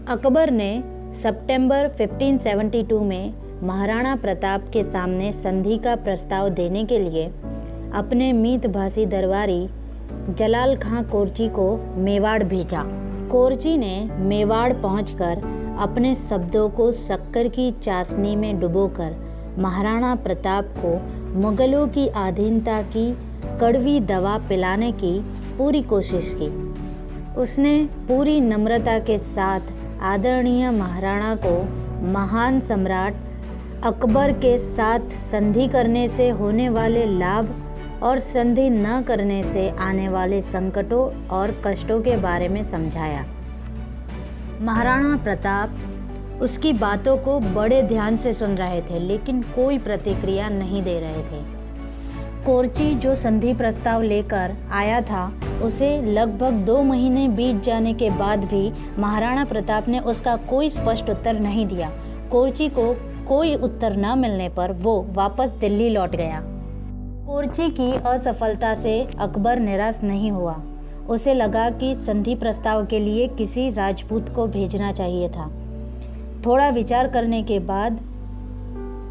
अकबर ने सितंबर 1572 में महाराणा प्रताप के सामने संधि का प्रस्ताव देने के लिए अपने मीतभाषी दरबारी जलाल खां कोरची को मेवाड़ भेजा। कोरची ने मेवाड़ पहुंचकर अपने शब्दों को शक्कर की चाशनी में डुबोकर महाराणा प्रताप को मुगलों की अधीनता की कड़वी दवा पिलाने की पूरी कोशिश की। उसने पूरी नम्रता के साथ आदरणीय महाराणा को महान सम्राट अकबर के साथ संधि करने से होने वाले लाभ और संधि न करने से आने वाले संकटों और कष्टों के बारे में समझाया। महाराणा प्रताप उसकी बातों को बड़े ध्यान से सुन रहे थे, लेकिन कोई प्रतिक्रिया नहीं दे रहे थे। कोरची जो संधि प्रस्ताव लेकर आया था, उसे लगभग 2 महीने बीत जाने के बाद भी महाराणा प्रताप ने उसका कोई स्पष्ट उत्तर नहीं दिया। कोरची को कोई उत्तर न मिलने पर वो वापस दिल्ली लौट गया। कोरची की असफलता से अकबर निराश नहीं हुआ। उसे लगा कि संधि प्रस्ताव के लिए किसी राजपूत को भेजना चाहिए था। थोड़ा विचार करने के बाद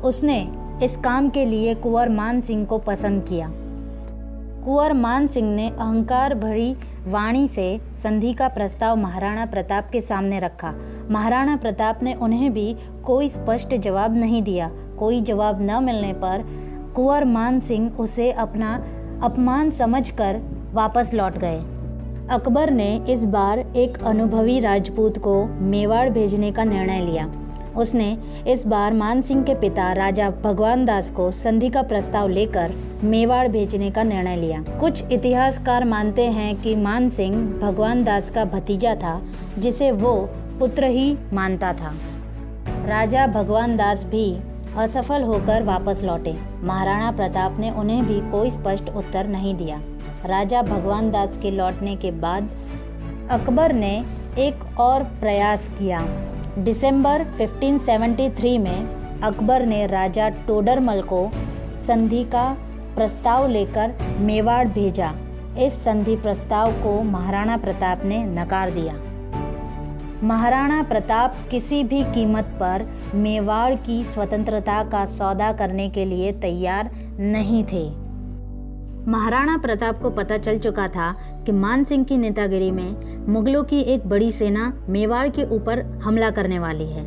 उसने इस काम के लिए कुंवर मान सिंह को पसंद किया। कुंवर मान सिंह ने अहंकार भरी वाणी से संधि का प्रस्ताव महाराणा प्रताप के सामने रखा। महाराणा प्रताप ने उन्हें भी कोई स्पष्ट जवाब नहीं दिया। कोई जवाब न मिलने पर कुंवर मान सिंह उसे अपना अपमान समझकर वापस लौट गए। अकबर ने इस बार एक अनुभवी राजपूत को मेवाड़ भेजने का निर्णय लिया। उसने इस बार मान सिंह के पिता राजा भगवान दास को संधि का प्रस्ताव लेकर मेवाड़ भेजने का निर्णय लिया। कुछ इतिहासकार मानते हैं कि मान सिंह भगवान दास का भतीजा था, जिसे वो पुत्र ही मानता था। राजा भगवान दास भी असफल होकर वापस लौटे। महाराणा प्रताप ने उन्हें भी कोई स्पष्ट उत्तर नहीं दिया। राजा भगवान दास के लौटने के बाद अकबर ने एक और प्रयास किया। दिसंबर 1573 में अकबर ने राजा टोडरमल को संधि का प्रस्ताव लेकर मेवाड़ भेजा। इस संधि प्रस्ताव को महाराणा प्रताप ने नकार दिया। महाराणा प्रताप किसी भी कीमत पर मेवाड़ की स्वतंत्रता का सौदा करने के लिए तैयार नहीं थे। महाराणा प्रताप को पता चल चुका था कि मान सिंह की नेतागिरी में मुगलों की एक बड़ी सेना मेवाड़ के ऊपर हमला करने वाली है।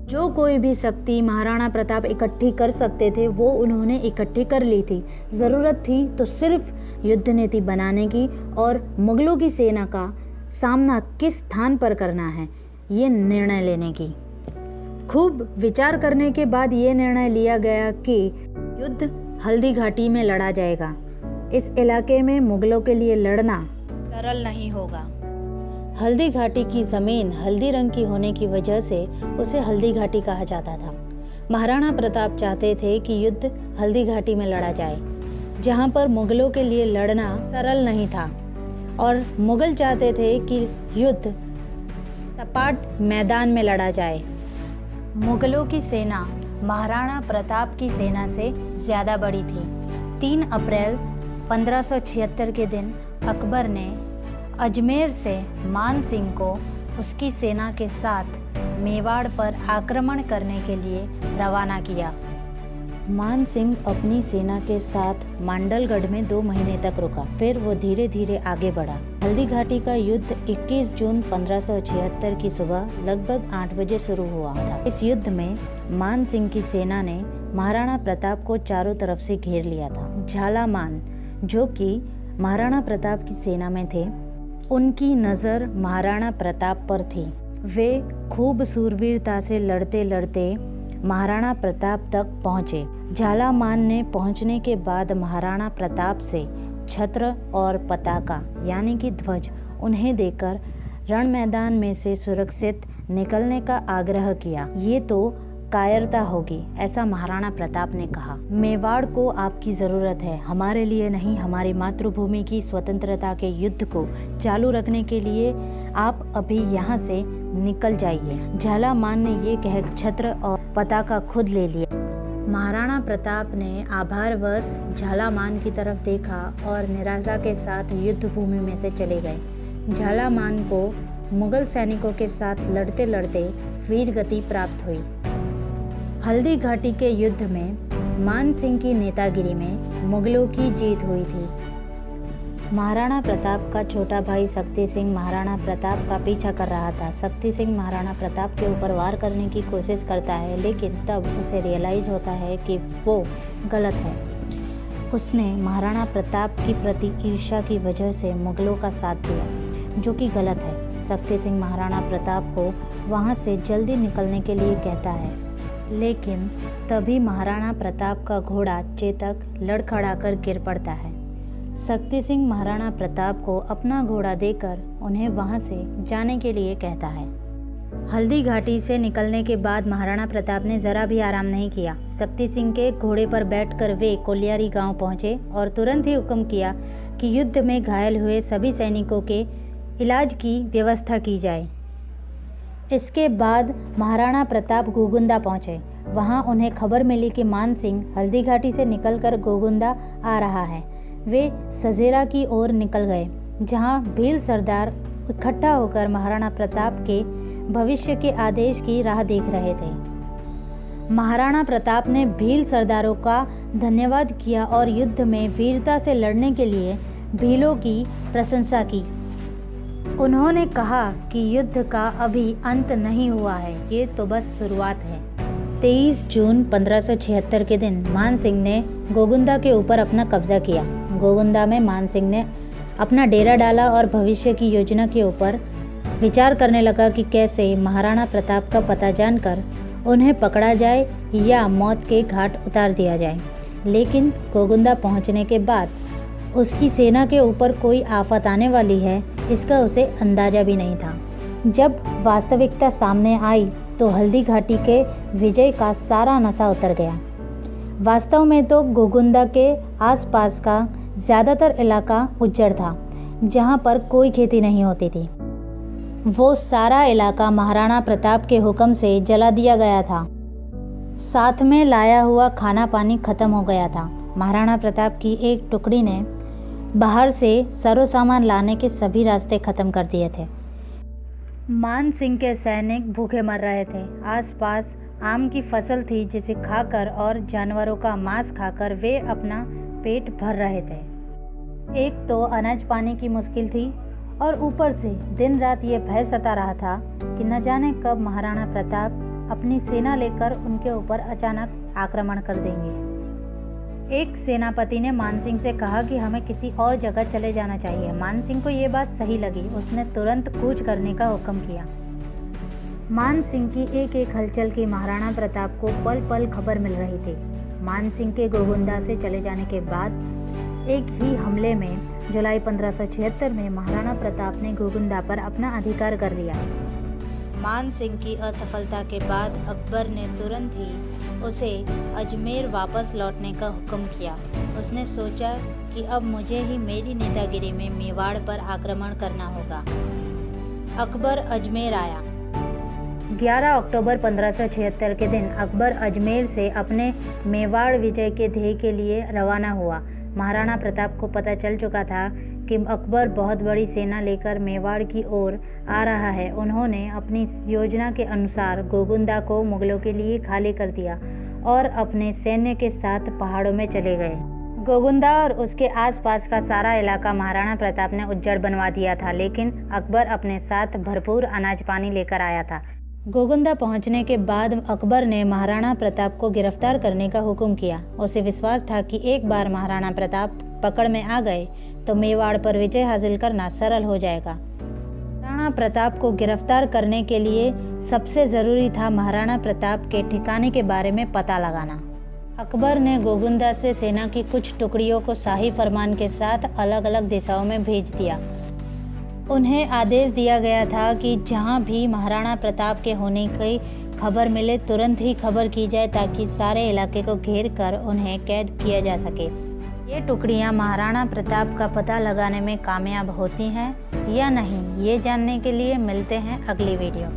जो कोई भी शक्ति महाराणा प्रताप इकट्ठी कर सकते थे, वो उन्होंने इकट्ठी कर ली थी। ज़रूरत थी तो सिर्फ युद्ध नीति बनाने की और मुगलों की सेना का सामना किस स्थान पर करना है, ये निर्णय लेने की। खूब विचार करने के बाद ये निर्णय लिया गया कि युद्ध हल्दी घाटी में लड़ा जाएगा। इस इलाके में मुगलों के लिए लड़ना सरल नहीं होगा। हल्दी घाटी की ज़मीन हल्दी रंग की होने की वजह से उसे हल्दी घाटी कहा जाता था। महाराणा प्रताप चाहते थे कि युद्ध हल्दी घाटी में लड़ा जाए, जहां पर मुगलों के लिए लड़ना सरल नहीं था, और मुगल चाहते थे कि युद्ध सपाट मैदान में लड़ा जाए। मुगलों की सेना महाराणा प्रताप की सेना से ज़्यादा बड़ी थी। 3 अप्रैल 1576 के दिन अकबर ने अजमेर से मान सिंह को उसकी सेना के साथ मेवाड़ पर आक्रमण करने के लिए रवाना किया। मान सिंह अपनी सेना के साथ मांडलगढ़ में 2 महीने तक रुका, फिर वो धीरे धीरे आगे बढ़ा। हल्दी घाटी का युद्ध 21 जून 1576 की सुबह लगभग 8 बजे शुरू हुआ था। इस युद्ध में मान सिंह की सेना ने महाराणा प्रताप को चारों तरफ से घेर लिया था। झालामान, जो कि महाराणा प्रताप की सेना में थे, उनकी नज़र महाराणा प्रताप पर थी। वे खूब शूरवीरता से लड़ते लड़ते महाराणा प्रताप तक पहुँचे। झालामान ने पहुँचने के बाद महाराणा प्रताप से छत्र और पताका यानी कि ध्वज उन्हें देकर रण मैदान में से सुरक्षित निकलने का आग्रह किया। ये तो कायरता होगी, ऐसा महाराणा प्रताप ने कहा। मेवाड़ को आपकी ज़रूरत है, हमारे लिए नहीं, हमारी मातृभूमि की स्वतंत्रता के युद्ध को चालू रखने के लिए आप अभी यहाँ से निकल जाइए। झालामान ने ये कह छत्र और पताका खुद ले लिया। महाराणा प्रताप ने आभारवश झालामान की तरफ देखा और निराशा के साथ युद्ध भूमि में से चले गए। झालामान को मुगल सैनिकों के साथ लड़ते लड़ते वीर गति प्राप्त हुई। हल्दी घाटी के युद्ध में मान सिंह की नेतागिरी में मुगलों की जीत हुई थी। महाराणा प्रताप का छोटा भाई शक्ति सिंह महाराणा प्रताप का पीछा कर रहा था। शक्ति सिंह महाराणा प्रताप के ऊपर वार करने की कोशिश करता है, लेकिन तब उसे रियलाइज़ होता है कि वो गलत है। उसने महाराणा प्रताप की प्रति ईर्ष्या की वजह से मुगलों का साथ दिया, जो कि गलत है। शक्ति सिंह महाराणा प्रताप को वहाँ से जल्दी निकलने के लिए कहता है, लेकिन तभी महाराणा प्रताप का घोड़ा चेतक लड़खड़ाकर गिर पड़ता है। शक्ति सिंह महाराणा प्रताप को अपना घोड़ा देकर उन्हें वहां से जाने के लिए कहता है। हल्दी घाटी से निकलने के बाद महाराणा प्रताप ने ज़रा भी आराम नहीं किया। शक्ति सिंह के घोड़े पर बैठकर वे कोलियारी गांव पहुंचे और तुरंत ही हुक्म किया कि युद्ध में घायल हुए सभी सैनिकों के इलाज की व्यवस्था की जाए। इसके बाद महाराणा प्रताप गोगुंदा पहुंचे। वहां उन्हें खबर मिली कि मान सिंह हल्दी घाटी से निकलकर गोगुंदा आ रहा है। वे सजेरा की ओर निकल गए, जहां भील सरदार इकट्ठा होकर महाराणा प्रताप के भविष्य के आदेश की राह देख रहे थे। महाराणा प्रताप ने भील सरदारों का धन्यवाद किया और युद्ध में वीरता से लड़ने के लिए भीलों की प्रशंसा की। उन्होंने कहा कि युद्ध का अभी अंत नहीं हुआ है, ये तो बस शुरुआत है। 23 जून 1576 के दिन मान सिंह ने गोगुंदा के ऊपर अपना कब्जा किया। गोगुंदा में मान सिंह ने अपना डेरा डाला और भविष्य की योजना के ऊपर विचार करने लगा कि कैसे महाराणा प्रताप का पता जानकर उन्हें पकड़ा जाए या मौत के घाट उतार दिया जाए। लेकिन गोगुंदा पहुंचने के बाद उसकी सेना के ऊपर कोई आफत आने वाली है, इसका उसे अंदाज़ा भी नहीं था। जब वास्तविकता सामने आई तो हल्दी घाटी के विजय का सारा नशा उतर गया। वास्तव में तो गोगुंदा के आसपास का ज़्यादातर इलाका उज्जड़ था, जहां पर कोई खेती नहीं होती थी। वो सारा इलाका महाराणा प्रताप के हुक्म से जला दिया गया था। साथ में लाया हुआ खाना पानी खत्म हो गया था। महाराणा प्रताप की एक टुकड़ी ने बाहर से सरो सामान लाने के सभी रास्ते खत्म कर दिए थे। मान सिंह के सैनिक भूखे मर रहे थे। आसपास आम की फसल थी, जिसे खाकर और जानवरों का मांस खाकर वे अपना पेट भर रहे थे। एक तो अनाज पानी की मुश्किल थी और ऊपर से दिन रात ये भय सता रहा था कि न जाने कब महाराणा प्रताप अपनी सेना लेकर उनके ऊपर अचानक आक्रमण कर देंगे। एक सेनापति ने मान सिंह से कहा कि हमें किसी और जगह चले जाना चाहिए। मान सिंह को ये बात सही लगी। उसने तुरंत कूच करने का हुक्म किया। मान सिंह की एक एक हलचल की महाराणा प्रताप को पल पल खबर मिल रही थी। मान सिंह के गोगुंदा से चले जाने के बाद एक ही हमले में जुलाई 1576 में महाराणा प्रताप ने गोगुंदा पर अपना अधिकार कर लिया। मान सिंह की असफलता के बाद अकबर ने तुरंत ही उसे अजमेर वापस लौटने का हुक्म किया। उसने सोचा कि अब मुझे ही मेरी नेतागिरी में मेवाड़ पर आक्रमण करना होगा। अकबर अजमेर आया। 11 अक्टूबर 1576 के दिन अकबर अजमेर से अपने मेवाड़ विजय के ध्येय के लिए रवाना हुआ। महाराणा प्रताप को पता चल चुका था कि अकबर बहुत बड़ी सेना लेकर मेवाड़ की ओर आ रहा है। उन्होंने अपनी योजना के अनुसार गोगुंदा को मुगलों के लिए खाली कर दिया और अपने सैन्य के साथ पहाड़ों में चले गए। गोगुंदा और उसके आसपास का सारा इलाका महाराणा प्रताप ने उज्जड़ बनवा दिया था, लेकिन अकबर अपने साथ भरपूर अनाज पानी लेकर आया था। गोगुंदा पहुंचने के बाद अकबर ने महाराणा प्रताप को गिरफ्तार करने का हुक्म किया। उसे विश्वास था कि एक बार महाराणा प्रताप पकड़ में आ गए तो मेवाड़ पर विजय हासिल करना सरल हो जाएगा। महाराणा प्रताप को गिरफ्तार करने के लिए सबसे ज़रूरी था महाराणा प्रताप के ठिकाने के बारे में पता लगाना। अकबर ने गोगुंदा से सेना की कुछ टुकड़ियों को शाही फरमान के साथ अलग अलग दिशाओं में भेज दिया। उन्हें आदेश दिया गया था कि जहां भी महाराणा प्रताप के होने की खबर मिले तुरंत ही खबर की जाए, ताकि सारे इलाके को घेर कर उन्हें कैद किया जा सके। ये टुकड़ियां महाराणा प्रताप का पता लगाने में कामयाब होती हैं या नहीं, ये जानने के लिए मिलते हैं अगली वीडियो।